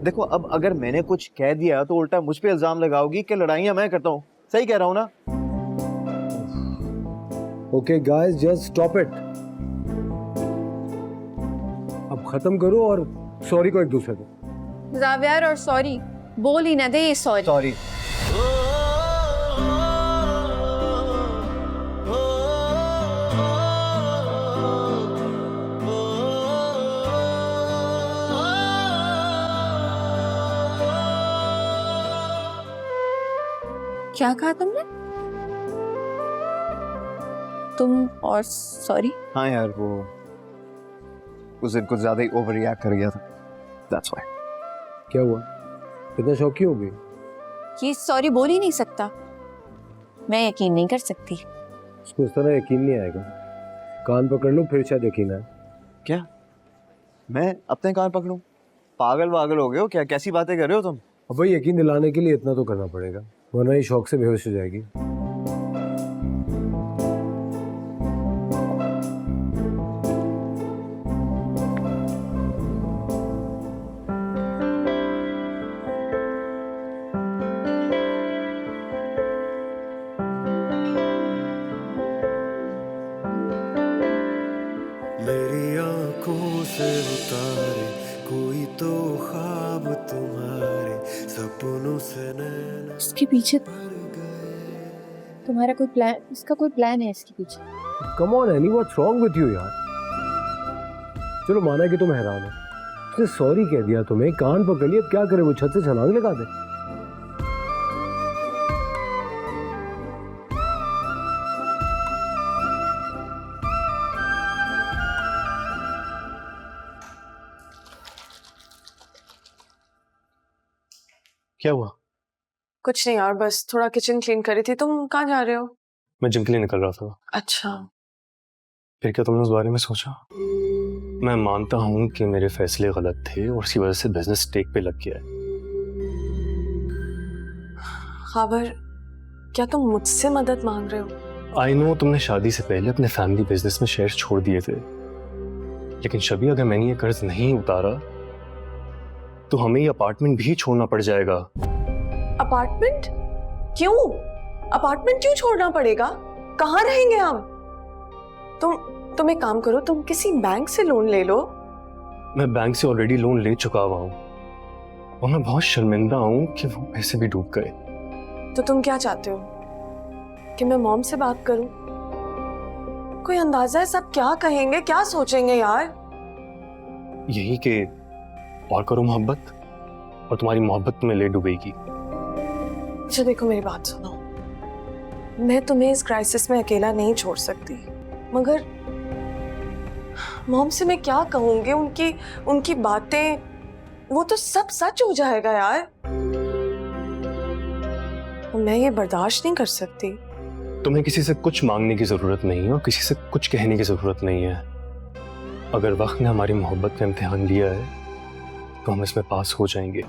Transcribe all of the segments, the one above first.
देखो अब अगर मैंने कुछ कह दिया तो उल्टा मुझ पे इल्जाम लगाओगी कि लड़ाइयां मैं करता हूँ। सही कह रहा हूँ ना? Okay guys, just stop it. अब खत्म करो और सॉरी को एक दूसरे को। जावियर और सॉरी बोल ही ना दे ये सॉरी। सॉरी। क्या कहा तुमने? तुम और सॉरी? हाँ यार, वो उस दिन कुछ ज्यादा ही ओवर रिएक्ट कर गया था। That's why। क्या हुआ, इतना शौक क्यों हो गई? ये सॉरी बोल ही नहीं सकता। मैं यकीन नहीं कर सकती। उसको इस तरह यकीन नहीं आएगा। कान पकड़ लो फिर शायद यकीन आए। क्या मैं अपने कान पकड़ूं? पागल वागल हो गए हो क्या? कैसी बातें कर रहे हो तुम? अब भाई यकीन दिलाने के लिए इतना तो करना पड़ेगा, वरना ये शौक से बेहोश हो जाएगी। मेरी आंखों से उतारे कोई तो ख्वाब तुम्हारे सपनों से नैना इसके पीछे तुम्हारा कोई प्लान, इसका कोई प्लान है इसके पीछे। Come on any, what's wrong with you यार? चलो माना कि तुम हैरान हो, उसने सॉरी कह दिया तुम्हें, कान पकड़ लिया, अब क्या करे? वो छत से छलांग लगा दे? क्या हुआ? कुछ नहीं यार, बस थोड़ा किचन क्लीन करी थी। तुम कहाँ जा रहे हो? मैं जिम के लिए निकल रहा था। अच्छा। फिर क्या तुमने उस बारे में सोचा? मैं मानता हूँ कि मेरे फैसले गलत थे और उसी वजह से बिजनेस टेक पे लग गया है। खबर, क्या तुम मुझसे मदद मांग रहे हो? आई नो तुमने शादी से पहले अपने फैमिली बिजनेस में शेयर छोड़ दिए थे, लेकिन शबी अगर मैंने ये कर्ज नहीं उतारा तो हमें ये अपार्टमेंट भी छोड़ना पड़ जाएगा। अपार्टमेंट? क्यों? अपार्टमेंट क्यों छोड़ना पड़ेगा? कहाँ रहेंगे हम? तुम एक काम करो, तुम किसी बैंक से लोन ले लो। मैं बैंक से ऑलरेडी लोन ले चुका हुआ हूँ और मैं बहुत शर्मिंदा हूँ कि वो पैसे भी डूब गए। तो तुम क्या चाहते हो कि मैं मॉम से बात करूं? कोई अंदाजा है सब क्या कहेंगे, क्या सोचेंगे यार? यही कि और करो मोहब्बत और तुम्हारी मोहब्बत तुम्हें ले डूबेगी। अच्छा देखो, मेरी बात सुनो। मैं तुम्हें इस क्राइसिस में अकेला नहीं छोड़ सकती, मगर मॉम से मैं क्या कहूंगी? उनकी बातें, वो तो सब सच हो जाएगा यार। मैं ये बर्दाश्त नहीं कर सकती। तुम्हें किसी से कुछ मांगने की जरूरत नहीं है और किसी से कुछ कहने की जरूरत नहीं है। अगर वक्त ने हमारी मोहब्बत का इम्तिहान लिया है तो हम इसमें पास हो जाएंगे।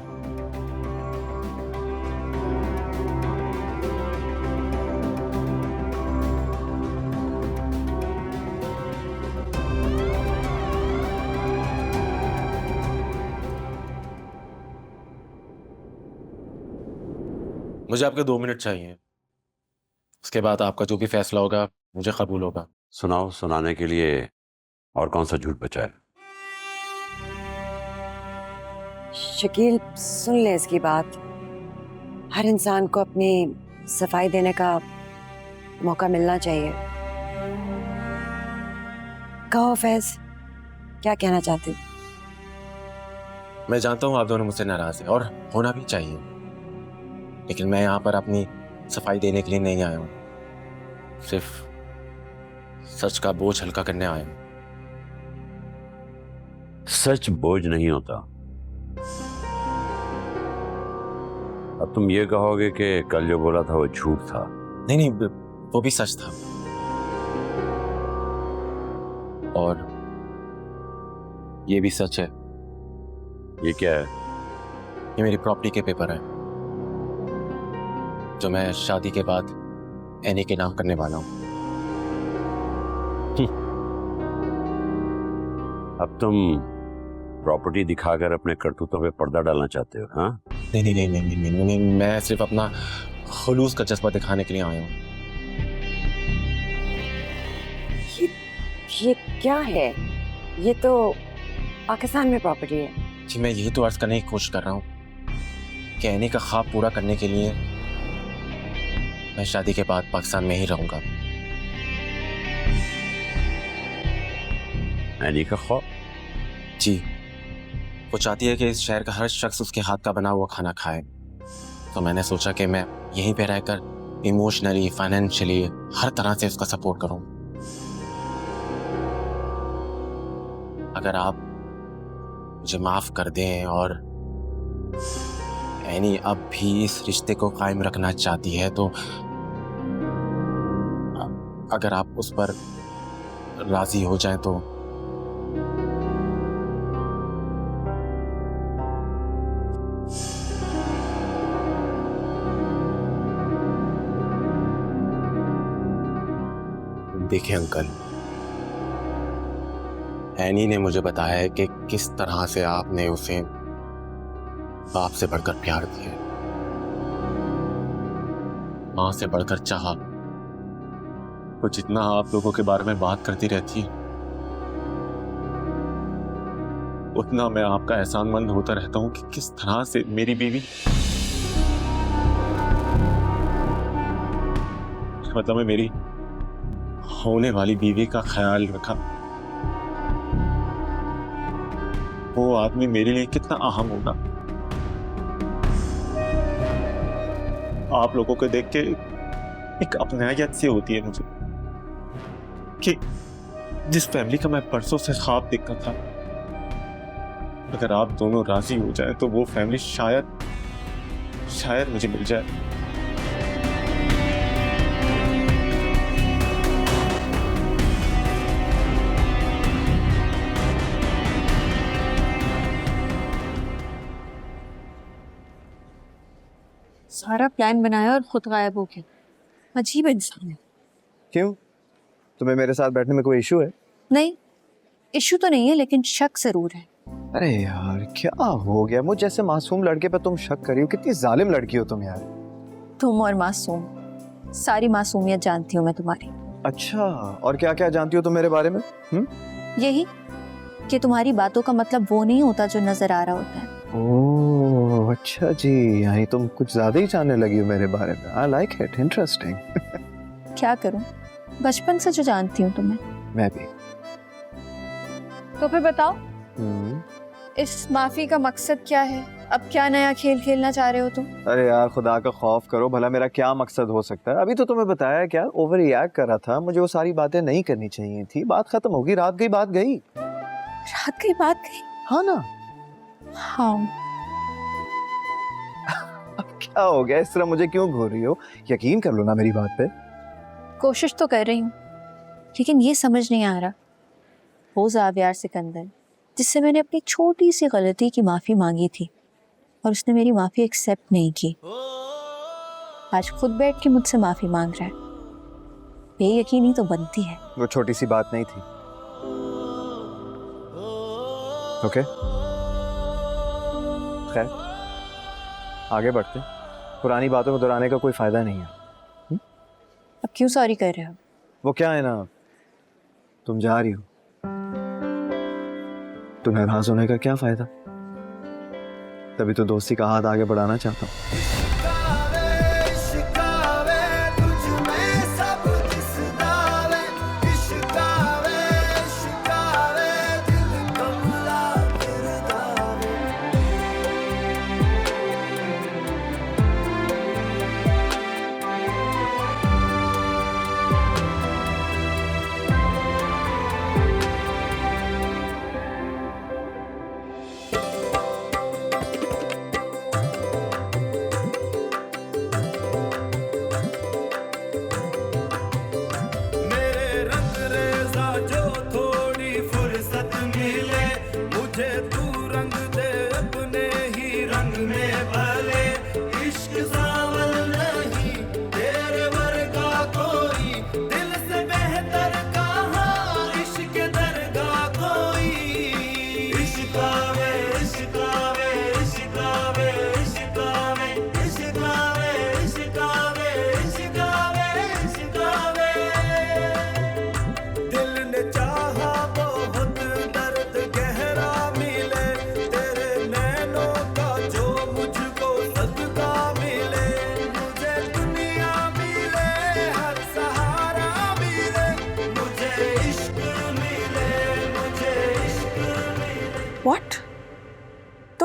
मुझे आपके 2 मिनट चाहिए, उसके बाद आपका जो भी फैसला होगा मुझे कबूल होगा। सुनाओ, सुनाने के लिए और कौन सा झूठ बचा है? शकील सुन ले इसकी बात। हर इंसान को अपनी सफाई देने का मौका मिलना चाहिए। कहो फैज, क्या कहना चाहते हो? मैं जानता हूँ आप दोनों मुझसे नाराज हैं और होना भी चाहिए, लेकिन मैं यहाँ पर अपनी सफाई देने के लिए नहीं आया हूँ, सिर्फ सच का बोझ हल्का करने आया हूँ। सच बोझ नहीं होता। अब तुम ये कहोगे कि कल जो बोला था वो झूठ था? नहीं, वो भी सच था। और ये भी सच है। ये क्या है? ये मेरी प्रॉपर्टी के पेपर है जो मैं शादी के बाद एनी के नाम करने वाला हूँ। अब तुम प्रॉपर्टी दिखाकर अपने करतूतों पे पर्दा डालना चाहते हो? हाँ, नहीं नहीं नहीं नहीं नहीं नहीं, नहीं, मैं सिर्फ अपना खुलूस का जज्बा दिखाने के लिए आया हूँ। ये क्या है? ये तो पाकिस्तान में प्रॉपर्टी है। जी मैं यही तो अर्ज करने की कोशिश कर रहा हूँ कि एनी का ख्वाब पूरा करने के लिए मैं शादी के बाद पाकिस्तान में ही रहूंगा। एनी का ख्वाब? जी वो चाहती है कि इस शहर का हर शख्स उसके हाथ का बना हुआ खाना खाए, तो मैंने सोचा कि मैं यहीं पे रहकर इमोशनली फाइनेंशियली हर तरह से उसका सपोर्ट करूं। अगर आप मुझे माफ कर दें और एनी अब भी इस रिश्ते को कायम रखना चाहती है तो अगर आप उस पर राजी हो जाएं तो देखिए अंकल, एनी ने मुझे बताया है कि किस तरह से आपने उसे बाप से बढ़कर प्यार किया, मां से बढ़कर चाहा। वो जितना आप लोगों के बारे में बात करती रहती है उतना मैं आपका एहसानमंद होता रहता हूं कि किस तरह से मेरी बीवी, मतलब मैं मेरी होने वाली बीवी का ख्याल रखा। वो आदमी मेरे लिए कितना अहम होगा। आप लोगों को देख के एक अपनायत सी होती है मुझे कि जिस फैमिली का मैं परसों से ख्वाब देखता था, अगर आप दोनों राजी हो जाए तो वो फैमिली शायद मुझे मिल जाए। सारा प्लान बनाया और खुद गायब हो गया। अजीब इंसान है। क्यों, तुम्हें मेरे साथ बैठने में कोई इशू है? नहीं, इशू तो नहीं है लेकिन शक जरूर है। अरे यार क्या हो गया, मुझ जैसे मासूम लड़के पे तुम शक कर रही हो? कितनी जालिम लड़की हो तुम यार। तुम और मासूम, सारी मासूमियत जानती हूँ मैं तुम्हारी। अच्छा, और क्या क्या जानती हो तुम मेरे बारे में? यही कि तुम्हारी बातों का मतलब वो नहीं होता जो नजर आ रहा होता है। ओह अच्छा जी, यानी तुम कुछ ज्यादा ही जानने लगी हो मेरे बारे में। I like it, interesting. क्या करूं, बचपन से जो जानती हूँ तुम्हें। मैं भी। तो फिर बताओ, इस माफी का मकसद क्या है? अब क्या नया खेल खेलना चाह रहे हो तुम? अरे यार खुदा का खौफ करो, भला मेरा क्या मकसद हो सकता है? अभी तो तुम्हें बताया क्या, ओवर रिएक्ट कर रहा था। मुझे वो सारी बातें नहीं करनी चाहिए थी। बात खत्म होगी, रात गई बात गई। रात गई बात गई? हाँ ना। हाँ। अब क्या हो गया, इस तरह मुझे क्यों घूर रही हो? यकीन कर लो ना मेरी बात पे। कोशिश तो कर रही हूँ लेकिन ये समझ नहीं आ रहा, वो ज़ावियार सिकंदर जिससे मैंने अपनी छोटी सी गलती की माफ़ी मांगी थी और उसने मेरी माफ़ी एक्सेप्ट नहीं की, आज खुद बैठ के मुझसे माफ़ी मांग रहा है। बेयकीनी तो बनती है। वो छोटी सी बात नहीं थी। ओके खैर, आगे बढ़ते। पुरानी बातों को दोहराने का कोई फायदा नहीं है। अब क्यों सॉरी कर रहे हो? वो क्या है ना, तुम जा रही हो तो नाराज होने का क्या फायदा? तभी तो दोस्ती का हाथ आगे बढ़ाना चाहता हूँ। इश्क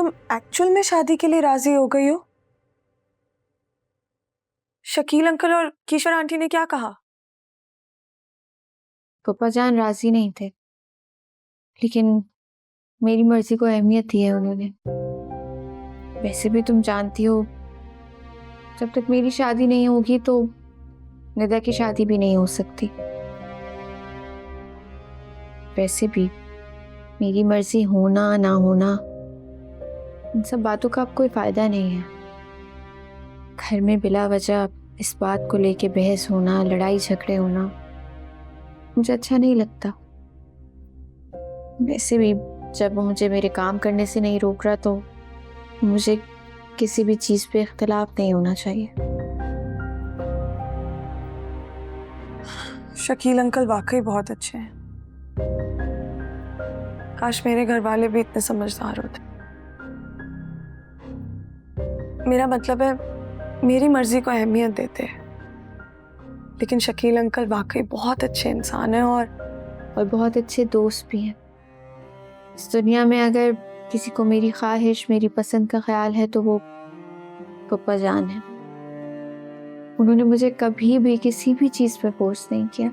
तुम एक्चुअल में शादी के लिए राजी हो गई हो? शकील अंकल और किशोर आंटी ने क्या कहा? पापा जान राजी नहीं थे, लेकिन मेरी मर्जी को अहमियत दी है उन्होंने। वैसे भी तुम जानती हो, जब तक मेरी शादी नहीं होगी तो निदा की शादी भी नहीं हो सकती। वैसे भी मेरी मर्जी होना ना होना, इन सब बातों का अब कोई फायदा नहीं है। घर में बिला वजह इस बात को लेके बहस होना, लड़ाई झगड़े होना मुझे अच्छा नहीं लगता। वैसे भी जब वो मुझे मेरे काम करने से नहीं रोक रहा तो मुझे किसी भी चीज़ पे इख्तिलाफ नहीं होना चाहिए। शकील अंकल वाकई बहुत अच्छे हैं। काश मेरे घर वाले भी इतने समझदार होते। मेरा मतलब है मेरी मर्जी को अहमियत देते हैं, लेकिन शकील अंकल वाकई बहुत अच्छे इंसान हैं और बहुत अच्छे दोस्त भी हैं। इस दुनिया में अगर किसी को मेरी ख्वाहिश, मेरी पसंद का ख्याल है तो वो पप्पा जान है। उन्होंने मुझे कभी भी किसी भी चीज़ पे फोर्स नहीं किया।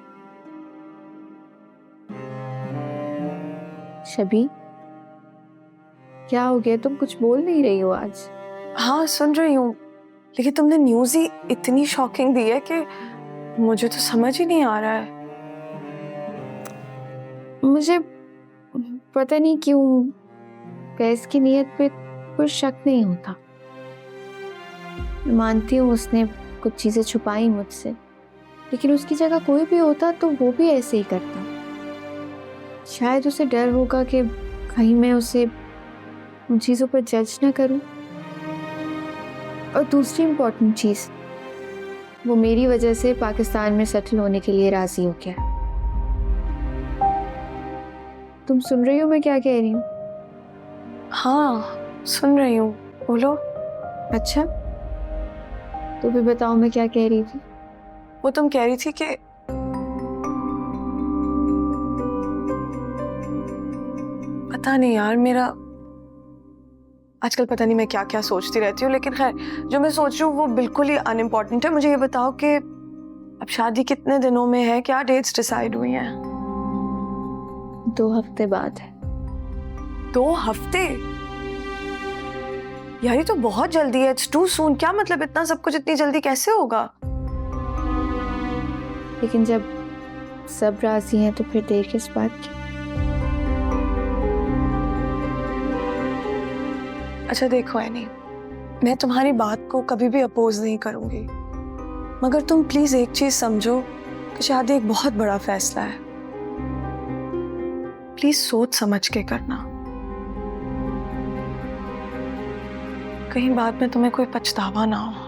शबी, क्या हो गया? तुम कुछ बोल नहीं रही हो आज? हाँ सुन रही हूँ, लेकिन तुमने न्यूज़ ही इतनी शॉकिंग दी है कि मुझे तो समझ ही नहीं आ रहा है। मुझे पता नहीं क्यों फैज की नीयत पे कोई शक नहीं होता। मानती हूँ उसने कुछ चीज़ें छुपाई मुझसे, लेकिन उसकी जगह कोई भी होता तो वो भी ऐसे ही करता। शायद उसे डर होगा कि कहीं मैं उसे उन चीज़ों पर जज ना करूँ। और दूसरी इम्पोर्टेंट चीज़, वो मेरी वजह से पाकिस्तान में सेटल होने के लिए राज़ी हो गया। तुम सुन रही हो मैं क्या कह रही हूँ? हाँ सुन रही हूँ, बोलो। अच्छा, तो फिर बताओ मैं क्या कह रही थी? वो तुम कह रही थी कि पता नहीं यार, मेरा आजकल पता नहीं मैं क्या क्या सोचती रहती हूँ, लेकिन खैर जो मैं सोच रही हूँ वो बिल्कुल ही अनइम्पोर्टेंट है। मुझे ये बताओ कि अब शादी कितने दिनों में है? क्या डेट्स डिसाइड हुई हैं? 2 हफ्ते बाद है। 2 हफ्ते? यार ये तो बहुत जल्दी है। It's too soon. क्या मतलब इतना सब कुछ इतनी जल्दी कैसे होगा? लेकिन जब सब राजी हैं तो फिर देर किस बात की? अच्छा देखो एनी, मैं तुम्हारी बात को कभी भी अपोज नहीं करूंगी, मगर तुम प्लीज एक चीज समझो कि शादी एक बहुत बड़ा फैसला है। प्लीज सोच समझ के करना, कहीं बाद में तुम्हें कोई पछतावा ना हो।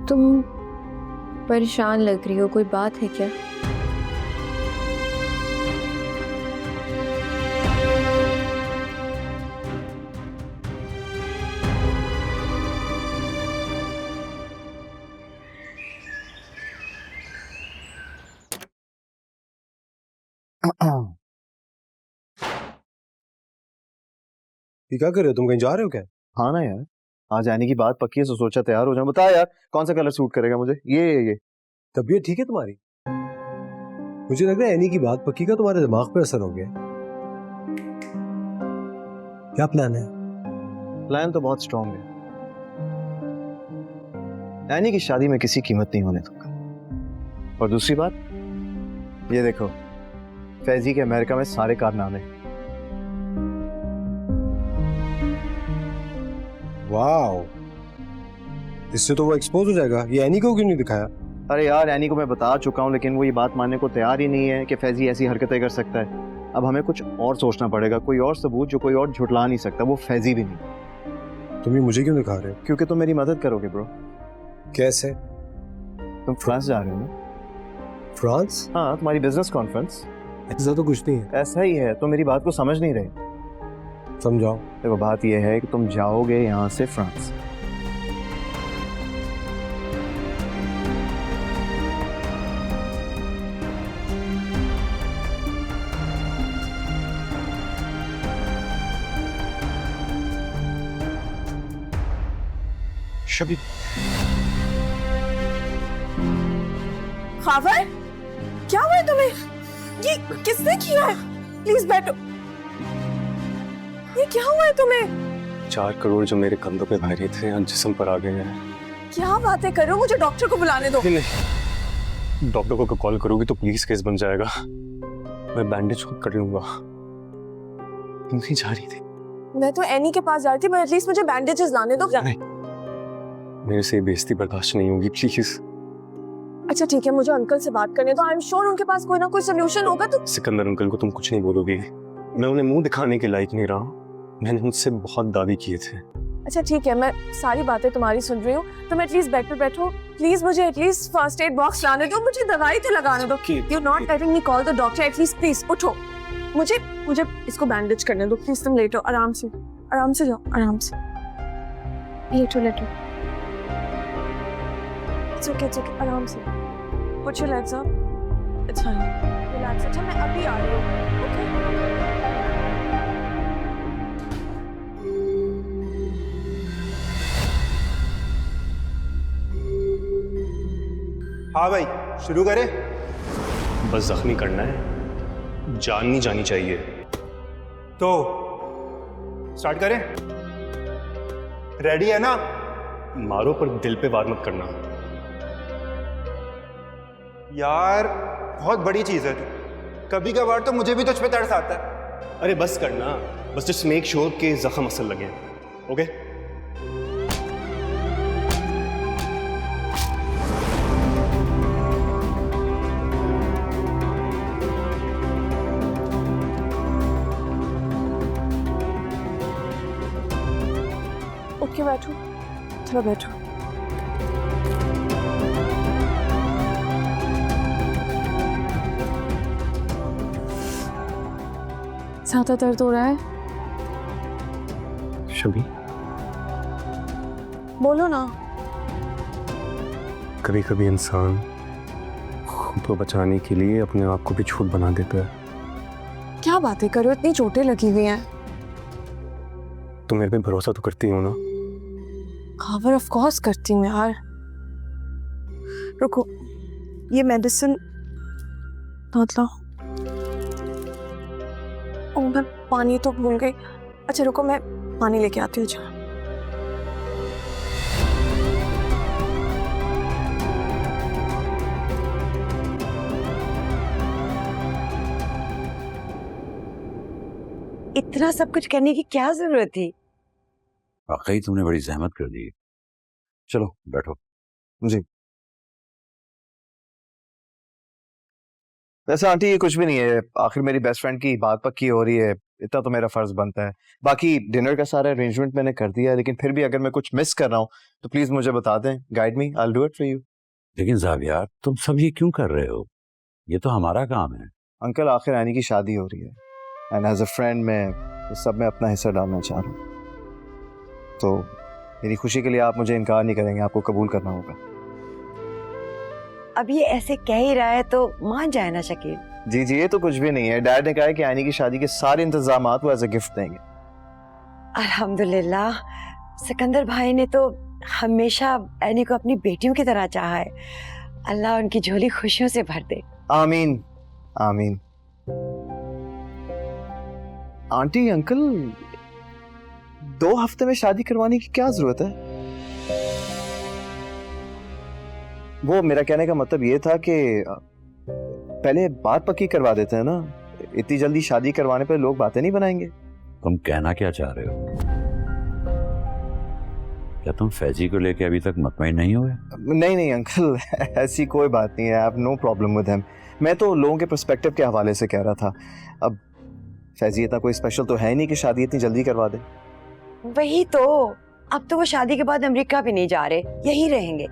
तुम परेशान लग रही हो, कोई बात है क्या? ये क्या कर रहे हो तुम? कहीं जा रहे हो क्या? हाँ ना यार, आज आने की बात पक्की है तो सोचा तैयार हो जाऊं। बता यार कौन सा कलर सूट करेगा मुझे? ये तबीयत ठीक है तुम्हारी? मुझे लग रहा है एनी की बात पक्की का तुम्हारे दिमाग पे असर हो गया। क्या प्लान है? प्लान तो बहुत स्ट्रांग है। एनी की शादी में किसी कीमत नहीं होने दूंगा। और दूसरी बात, ये देखो, फैजी के अमेरिका में सारे कारनामे। वाओ, इससे तो वो एक्सपोज हो जाएगा। ये एनी को क्यों नहीं दिखाया? अरे यार, एनी को मैं बता चुका हूँ, लेकिन वो ये बात मानने को तैयार ही नहीं है कि फैजी ऐसी हरकतें कर सकता है। अब हमें कुछ और सोचना पड़ेगा, कोई और सबूत जो कोई और झुटला नहीं सकता, वो फैजी भी नहीं। तुम ये मुझे क्यों दिखा रहे हो? क्योंकि तुम मेरी मदद करोगे ब्रो। कैसे? तुम फ्रांस जा रहे हो ना? फ्रांस? हाँ, तुम्हारी बिजनेस कॉन्फ्रेंस। ऐसा तो कुछ नहीं है। ऐसा ही है, तुम मेरी बात को समझ नहीं रहे। समझाओ। देखो, बात यह है कि तुम जाओगे यहाँ से फ्रांस। शबी खावर, क्या हुआ है तुम्हें? ये किसने किया है? प्लीज बैठो। ये क्या हुआ है तुम्हें? 4 करोड़ जो मेरे कंधों पे भारी थे आज जिस्म पर आ गए हैं। क्या बातें कर रहे हो? मुझे डॉक्टर को बुलाने दो। नहीं, डॉक्टर को कॉल करोगी तो पुलिस केस बन जाएगा। मैं बैंडेज खुद कर लूंगा। नहीं जा रही थी। मैं तो एनी के पास जा रही थी, पर एटलीस्ट मुझे बैंडेजेस लाने दो। नहीं, मेरे से ये बेइज्जती बर्दाश्त नहीं होगी, प्लीज। अच्छा ठीक है, मुझे अंकल से बात करने दो। आई एम श्योर उनके पास कोई ना कोई सोल्यूशन होगा। तो सिकंदर अंकल को तुम कुछ नहीं बोलोगी। मैं उन्हें मुंह दिखाने के लायक नहीं रहा। मैंने उनसे बहुत दावे किए थे। अच्छा ठीक है, मैं सारी बातें तुम्हारी सुन रही हूँ। तुम एटलीस्ट बेड पे बैठो। प्लीज मुझे एटलीस्ट फर्स्ट एड बॉक्स लाने दो। मुझे दवाई तो लगाने दो। You not letting me call the doctor. At least please उठो। मुझे मुझे इसको बैंडेज करने दो। प्लीज तुम लेटो, आराम से जाओ, आराम से। लेटो। It's okay, आराम से। Put your legs up. It's fine. Relax. अच्छा मैं अभी आ रही हूँ। Okay? हाँ भाई, शुरू करें? बस जख्मी करना है, जान नहीं जानी चाहिए। तो स्टार्ट करें? रेडी है ना? मारो पर दिल पे वार मत करना। यार बहुत बड़ी चीज है तू। कभी कभार तो मुझे भी तुझ पे तरस आता है। अरे बस करना, बस जस्ट मेक श्योर कि जख्म असल लगे। ओके? ओके बैठो, थोड़ा बैठो। ज्यादा दर्द हो रहा है? शबी, बोलो ना। कभी कभी इंसान खुद को बचाने के लिए अपने आप को भी झूठ बना देता है। क्या बातें कर रहे हो? इतनी चोटें लगी हुई हैं। तुम मेरे पे भरोसा तो करती हो ना? खावर ऑफ कोर्स करती हूँ यार। रुको, ये मेडिसिन मतलब, ओह मैं पानी तो भूल गई। अच्छा रुको, मैं पानी लेके आती हूँ। अच्छा इतना सब कुछ करने की क्या जरूरत थी? वाकई तुमने बड़ी जहमत कर दी। चलो बैठो। जी। वैसे आंटी ये कुछ भी नहीं है, आखिर मेरी बेस्ट फ्रेंड की बात पक्की हो रही है, इतना तो मेरा फर्ज बनता है। बाकी डिनर का सारा अरेंजमेंट मैंने कर दिया है, लेकिन फिर भी अगर मैं कुछ मिस कर रहा हूँ तो प्लीज मुझे बता दें। Guide me, I will do it for you. लेकिन ज़ावियार, तुम सब ये क्यों कर रहे हो? ये तो हमारा काम है। अंकल आखिर आनी की शादी हो रही है, एंड एज अ फ्रेंड मैं इस सब में अपना हिस्सा डालना चाह रहा हूँ। तो मेरी खुशी के लिए आप मुझे इनकार नहीं करेंगे, आपको कबूल करना होगा। अब ये ऐसे कह ही रहा है तो मान जाए ना शकील। जी जी, ये तो कुछ भी नहीं है। डैड ने कहा है कि आनी की शादी के सारे इंतजाम वो एज अ गिफ्ट देंगे। अल्हम्दुलिल्लाह, सिकंदर भाई ने तो हमेशा एनी को अपनी बेटियों की तरह चाहा है। अल्लाह उनकी झोली खुशियों से भर दे। आमीन आमीन। आंटी अंकल, 2 हफ्ते में शादी करवाने की क्या जरूरत है? वो मेरा कहने का मतलब ये था कि पहले बात पक्की करवा देते हैं ना। इतनी जल्दी शादी करवाने पर लोग बातें नहीं बनाएंगे। तुम कहना क्या चाह रहे हो? क्या तुम फैजी को लेके अभी तक मुतमईन नहीं हुए? नहीं नहीं अंकल, ऐसी कोई बात नहीं है। I have no problem with him. मैं तो लोगों के पर्सपेक्टिव के हवाले से कह रहा था। अब फैजी इतना कोई स्पेशल तो है नहीं कि शादी इतनी जल्दी करवा दे। वही तो, अब तो वो शादी के बाद अमेरिका भी नहीं जा रहे, यही रहेंगे।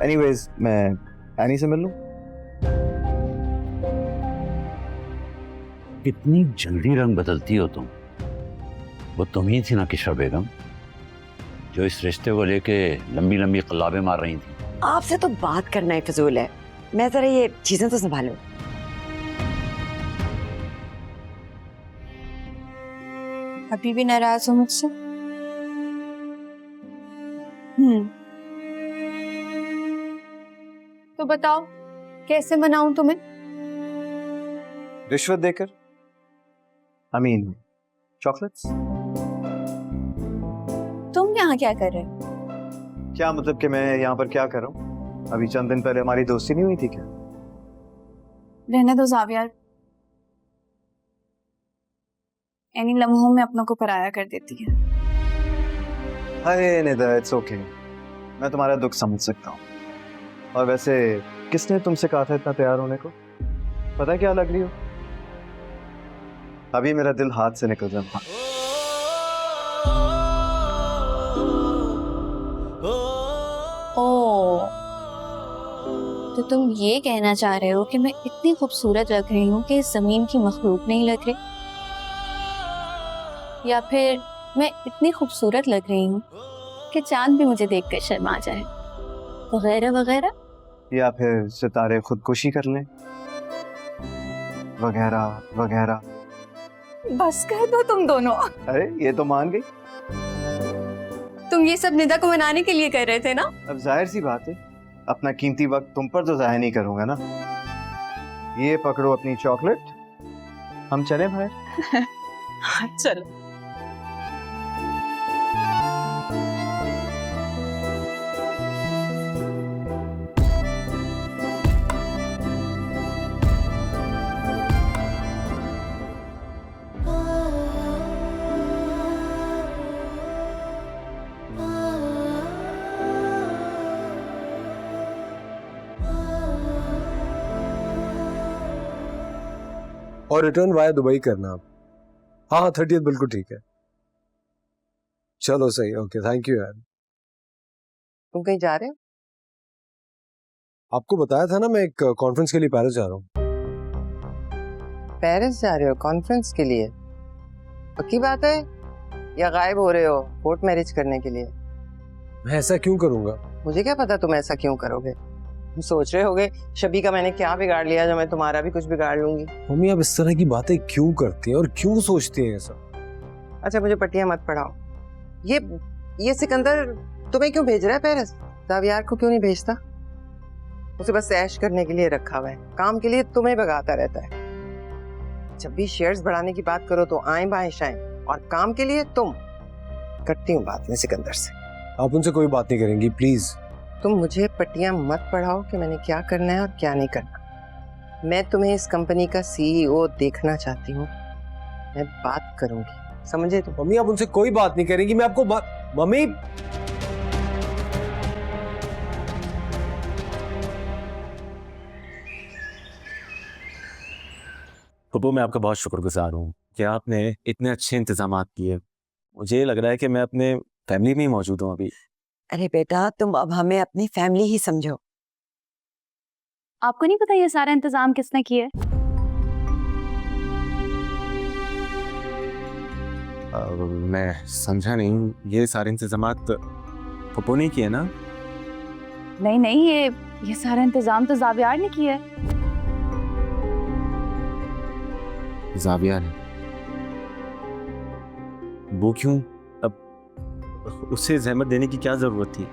एनीवेज, मैं एनी से मिल लूं? कितनी जल्दी रंग बदलती हो तुम। वो तुम ही थी ना किशोर बेगम, जो इस रिश्ते को लेके लंबी लंबी कलाबें मार रही थी। आपसे तो बात करना ही फजूल है। मैं जरा ये चीजें तो संभालूं। अभी भी नाराज हो मुझसे? तो बताओ कैसे मनाऊं तुम्हें? रिश्वत देकर, आई मीन चॉकलेट्स। तुम यहाँ क्या कर रहे हो? क्या मतलब कि मैं यहाँ पर क्या कर रहा हूँ? अभी चंद दिन पहले हमारी दोस्ती नहीं हुई थी क्या? रहने दो ज़ावियार, इन्हीं लम्हों में अपनों को पराया कर देती है। हाय निदा, इट्स ओके, मैं तुम्हारा दुख समझ सकता हूँ। और वैसे किसने तुमसे कहा था इतना तैयार होने को? पता है क्या लग रही हो? अभी मेरा दिल हाथ से निकल जाता। ओह, तो तुम ये कहना चाह रहे हो कि मैं इतनी खूबसूरत लग रही हूँ कि इस जमीन की मखलूक नहीं लग रही, या फिर मैं इतनी खूबसूरत लग रही हूँ कि चांद भी मुझे देखकर शर्मा जाए, वगैरह वगैरह। या फिर सितारे खुदकुशी कर लें, वगैरह वगैरह। बस कह दो तुम दोनों। अरे ये तो मान गई। तुम ये सब निदा को मनाने के लिए कर रहे थे ना? अब जाहिर सी बात है, अपना कीमती वक्त तुम पर तो जाया नहीं करूंगा ना। ये पकड़ो अपनी चॉकलेट, हम चले भाई। चलो। और रिटर्न वाया दुबई करना आप। हाँ 30th बिल्कुल ठीक है। चलो सही, ओके, थैंक यू यार। तुम कहीं जा रहे हो? आपको बताया था ना मैं एक कॉन्फ्रेंस के लिए पेरिस जा रहा हूँ। पेरिस जा रहे हो कॉन्फ्रेंस के लिए? पक्की बात है या गायब हो रहे हो कोर्ट मैरिज करने के लिए? मैं ऐसा क्यों करूंगा? मुझे क्या पता तुम ऐसा क्यों करोगे। तुम सोच रहे होगे शबी का मैंने क्या बिगाड़ लिया जो मैं तुम्हारा भी कुछ बिगाड़ लूंगी। मम्मी आप इस तरह की बातें क्यों करती हैं और क्यों सोचती हैं ऐसा? अच्छा मुझे पट्टियां मत पढ़ाओ। ये सिकंदर तुम्हें क्यों भेज रहा है पेरिस? ज़ावियार को क्यों नहीं भेजता? उसे बस ऐश करने के लिए रखा हुआ है, काम के लिए तुम्हें भगाता रहता है। जब भी शेयर्स बढ़ाने की बात करो तो आए बाएं शाएं, और काम के लिए तुम। करती हूँ बात में सिकंदर से। आप उनसे कोई बात नहीं करेंगी प्लीज। तुम मुझे पट्टियां मत पढ़ाओ कि मैंने क्या करना है और क्या नहीं करना। मैं तुम्हें इस कंपनी का सीईओ देखना चाहती हूँ, मैं बात करूंगी, समझे तुम? मम्मी आप उनसे कोई बात नहीं करेंगी, मैं आपको मम्मी पप्पू, मैं आपका बहुत शुक्रगुजार हूँ कि आपने इतने अच्छे इंतजाम किए। मुझे लग रहा है कि मैं अपने फैमिली में ही मौजूद हूँ अभी। अरे बेटा तुम अब हमें अपनी फैमिली ही समझो। आपको नहीं पता ये सारा इंतजाम किसने किया है? मैं समझा नहीं, ये सारे इंतजामात पप्पू ने किए ना? नहीं नहीं, ये सारा इंतजाम तो ज़ावियार ने किया है। ज़ाविया ने? वो क्यों? अब उसे जहमत देने की क्या जरूरत थी?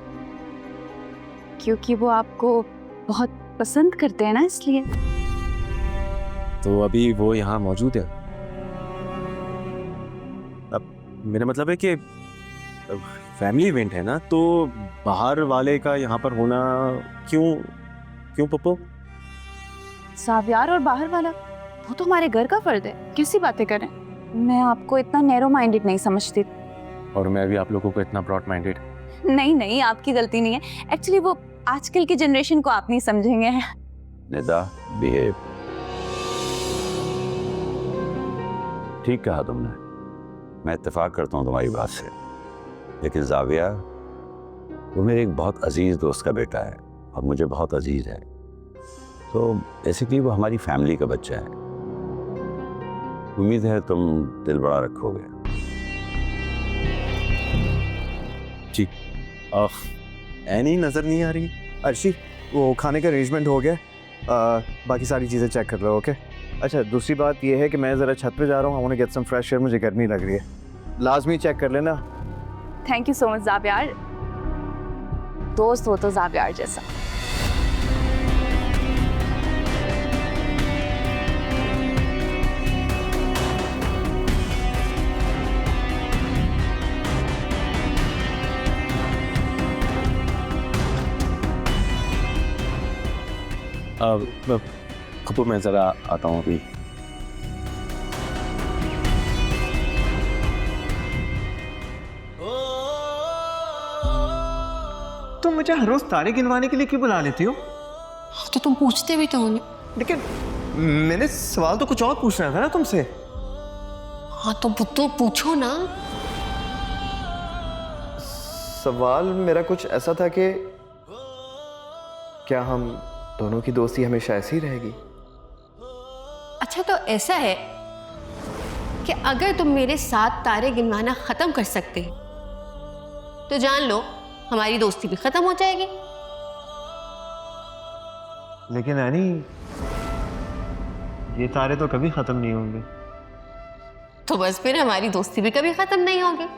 क्योंकि वो आपको बहुत पसंद करते हैं ना, इसलिए। तो अभी वो यहाँ मौजूद है? अब मेरा मतलब है कि फैमिली इवेंट है ना, तो बाहर वाले का यहाँ पर होना क्यों पप्पू? ज़ावियार और बाहर वाला वो तो हमारे घर का फर्द है, किसी बातें करें। मैं आपको इतना नैरो माइंडेड नहीं समझती। और मैं भी आप लोगों को इतना ब्रॉड माइंडेड? नहीं नहीं, आपकी गलती नहीं है। एक्चुअली वो आजकल की जनरेशन को आप नहीं समझेंगे। निदा बिहेव। ठीक कहा तुमने, मैं इत्तेफाक करता हूँ तुम्हारी बात से, लेकिन ज़ाविया वो मेरे एक बहुत अजीज दोस्त का बेटा है और मुझे बहुत अजीज है, तो बेसिकली वो हमारी फैमिली का बच्चा है। उम्मीद है तुम दिल बड़ा रखोगे। जी। एनी नजर नहीं आ रही? अर्शी, वो खाने का अरेंजमेंट हो गया, बाकी सारी चीज़ें चेक कर लो। ओके। अच्छा, दूसरी बात ये है कि मैं ज़रा छत पे जा रहा हूँ, I want to get some fresh air, मुझे गर्मी लग रही है। लाजमी चेक कर लेना। Thank you so much Zaviyar. दोस्त हो तो ज़ावियार जैसा। खपू मैं ज़रा आता हूँ अभी। तुम मुझे हर रोज तारे गिनवाने के लिए क्यों बुला लेती हो? तो तुम पूछते भी तो हो। लेकिन मैंने सवाल तो कुछ और पूछना था ना तुमसे। हाँ तो पूछो ना। सवाल मेरा कुछ ऐसा था कि क्या हम दोनों की दोस्ती हमेशा ऐसी रहेगी? अच्छा तो ऐसा है कि अगर तुम मेरे साथ तारे गिनवाना खत्म कर सकते तो जान लो हमारी दोस्ती भी खत्म हो जाएगी। लेकिन एनी, ये तारे तो कभी खत्म नहीं होंगे। तो बस फिर हमारी दोस्ती भी कभी खत्म नहीं होगी।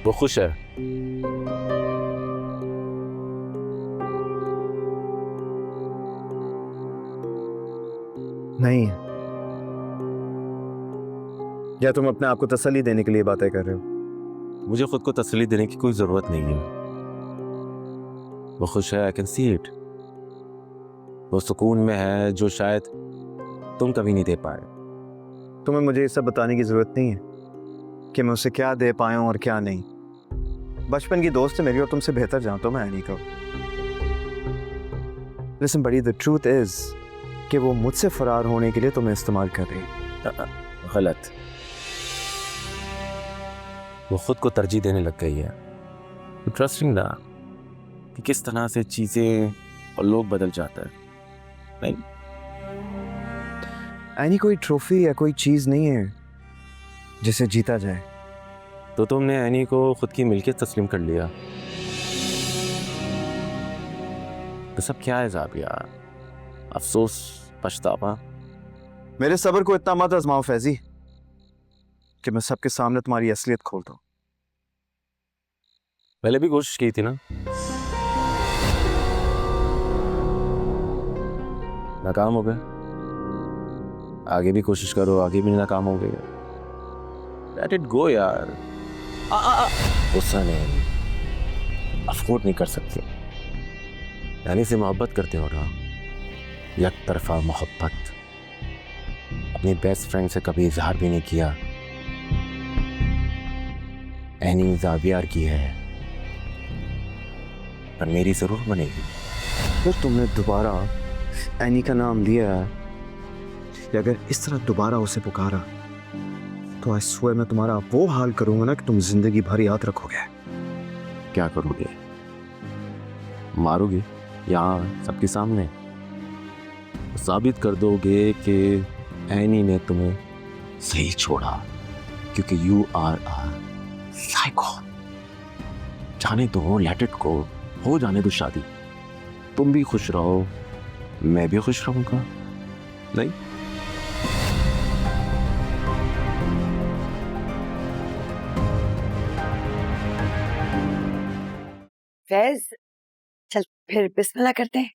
वो खुश है। नहीं। या तुम अपने आप को तसल्ली देने के लिए बातें कर रहे हो? मुझे खुद को तसल्ली देने की कोई जरूरत नहीं है। वो खुश है, आई कैन सी इट। वो सुकून में है जो शायद तुम कभी नहीं दे पाए। तुम्हें मुझे ये सब बताने की जरूरत नहीं है कि मैं उसे क्या दे पाया हूं और क्या नहीं। बचपन की दोस्त है मेरी और तुमसे बेहतर जानता हूं मैं एनी को। लिसन बड़ी, द ट्रूथ इज कि वो मुझसे फरार होने के लिए तुम्हें इस्तेमाल कर रही है। गलत। वो खुद को तरजीह देने लग गई है। इंटरेस्टिंग ना कि किस तरह से चीजें और लोग बदल जाते हैं। नहीं, एनी कोई ट्रॉफी या कोई चीज नहीं है जिसे जीता जाए। तो तुमने एनी को खुद की मिल्कियत तस्लीम कर लिया। तो सब क्या है ज़ाविया? अफसोस, पछतावा? मेरे सब्र को इतना मत आजमाओ फैजी कि मैं सबके सामने तुम्हारी असलियत खोल दूं। पहले भी कोशिश की थी ना, नाकाम हो गए। आगे भी कोशिश करो, आगे भी नाकाम हो गए। लेट इट गो यार। गुस्सा नहीं, अफोर्ड नहीं कर सकते। यानी से मोहब्बत करते हो ना, एक तरफा मोहब्बत। अपनी बेस्ट फ्रेंड से कभी इजहार भी नहीं किया। एनी ज़ावियार की है, पर मेरी जरूर बनेगी। फिर तुमने दोबारा एनी का नाम लिया या अगर इस तरह दोबारा उसे पुकारा तो आई स्वेयर मैं तुम्हारा वो हाल करूंगा ना कि तुम जिंदगी भर याद रखोगे। क्या करोगे? मारोगे यहाँ सबके सामने? साबित कर दोगे कि एनी ने तुम्हें सही छोड़ा क्योंकि यू आर अ साइको। जाने दो, लेट इट गो। हो जाने दो शादी। तुम भी खुश रहो, मैं भी खुश रहूंगा। नहीं, फैज, चल फिर बिस्मिल्लाह करते हैं।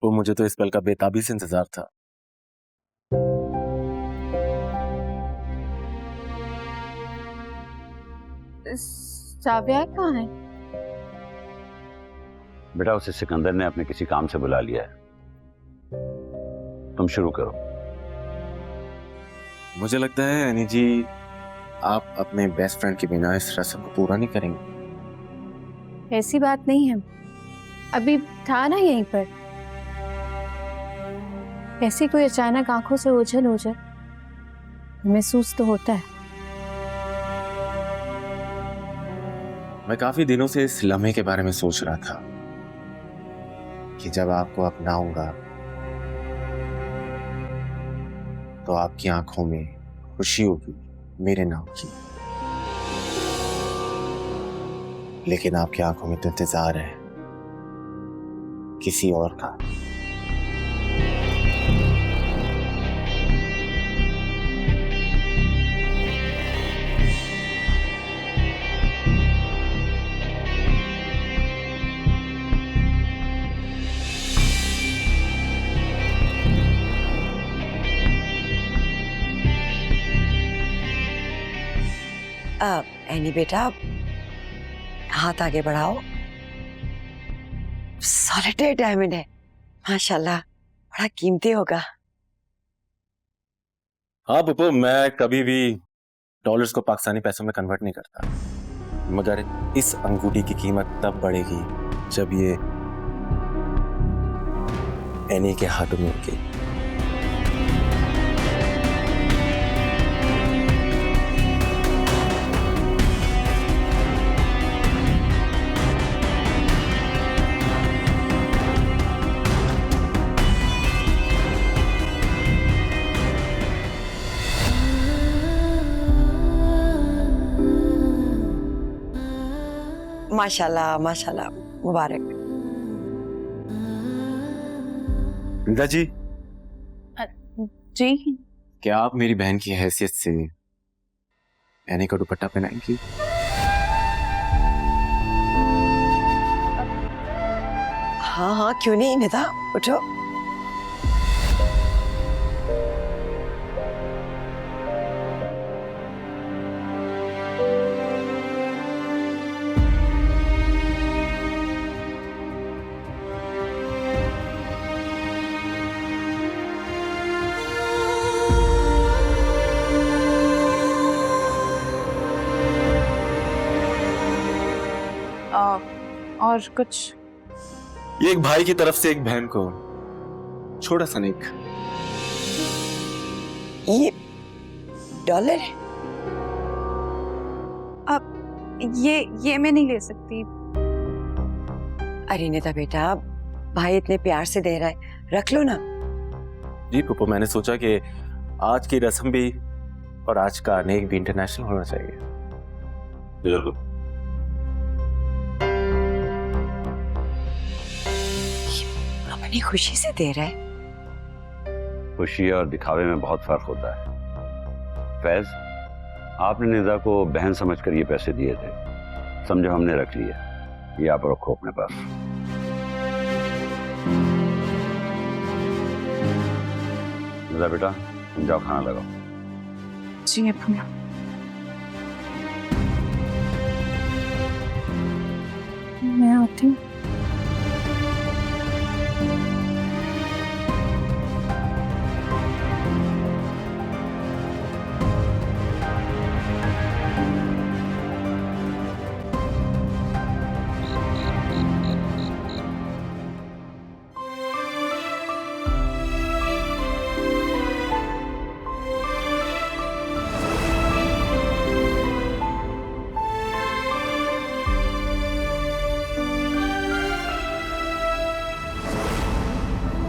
वो मुझे तो इस पल का बेताबी से इंतजार था। ज़ावियार कहाँ है? बेटा उसे सिकंदर ने अपने किसी काम से बुला लिया है। तुम शुरू करो। मुझे लगता है एनी जी, आप अपने बेस्ट फ्रेंड के बिना इस रस्म को पूरा नहीं करेंगे। ऐसी बात नहीं है, अभी था ना यहीं पर। ऐसी कोई अचानक आंखों से ओझल हो जाए, महसूस तो होता है। मैं काफी दिनों से इस लम्हे के बारे में सोच रहा था कि जब आपको अपनाऊंगा तो आपकी आंखों में खुशी होगी मेरे नाम की, लेकिन आपकी आंखों में तो इंतजार है किसी और का। एनी बेटा, हाथ आगे बढ़ाओ। सॉलिटेड डायमंड है, माशाल्लाह, बड़ा कीमती होगा। हाँ पुप्पो, मैं कभी भी डॉलर्स को पाकिस्तानी पैसों में कन्वर्ट नहीं करता, मगर इस अंगूठी की कीमत तब बढ़ेगी जब ये एनी के हाथों में होगी। माशाल्लाह माशाल्लाह, मुबारक। रिदा जी, जी क्या आप मेरी बहन की हैसियत से एनी का दुपट्टा पहनाएंगी? हाँ हाँ, क्यों नहीं निदा, उठो। और कुछ? ये एक भाई की तरफ से एक बहन को छोटा सा नेक। ये डॉलर है? अब ये मैं नहीं ले सकती। अरे निदा बेटा, भाई इतने प्यार से दे रहा है, रख लो ना। जी पुप्पो, मैंने सोचा कि आज की रस्म भी और आज का नेक भी इंटरनेशनल होना चाहिए। बिल्कुल। अपनी खुशी से दे रहा है। खुशी और दिखावे में बहुत फर्क होता है। फैज, आपने निदा को बहन समझकर ये पैसे दिए थे, समझो हमने रख लिए, ये आप रखो अपने पास। निदा बेटा, तुम जाओ खाना लगाओ। जी अपना। मैं आती हूँ।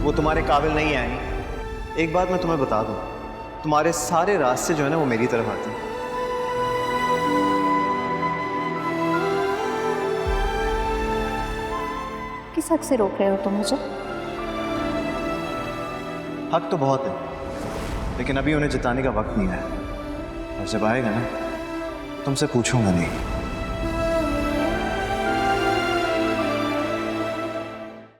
वो तुम्हारे काबिल नहीं आई। एक बात मैं तुम्हें बता दूं, तुम्हारे सारे रास्ते जो है ना वो मेरी तरफ आते हैं। किस हक से रोक रहे हो तुम मुझे? हक तो बहुत है, लेकिन अभी उन्हें जिताने का वक्त नहीं आया, और जब आएगा ना तुमसे पूछूंगा नहीं।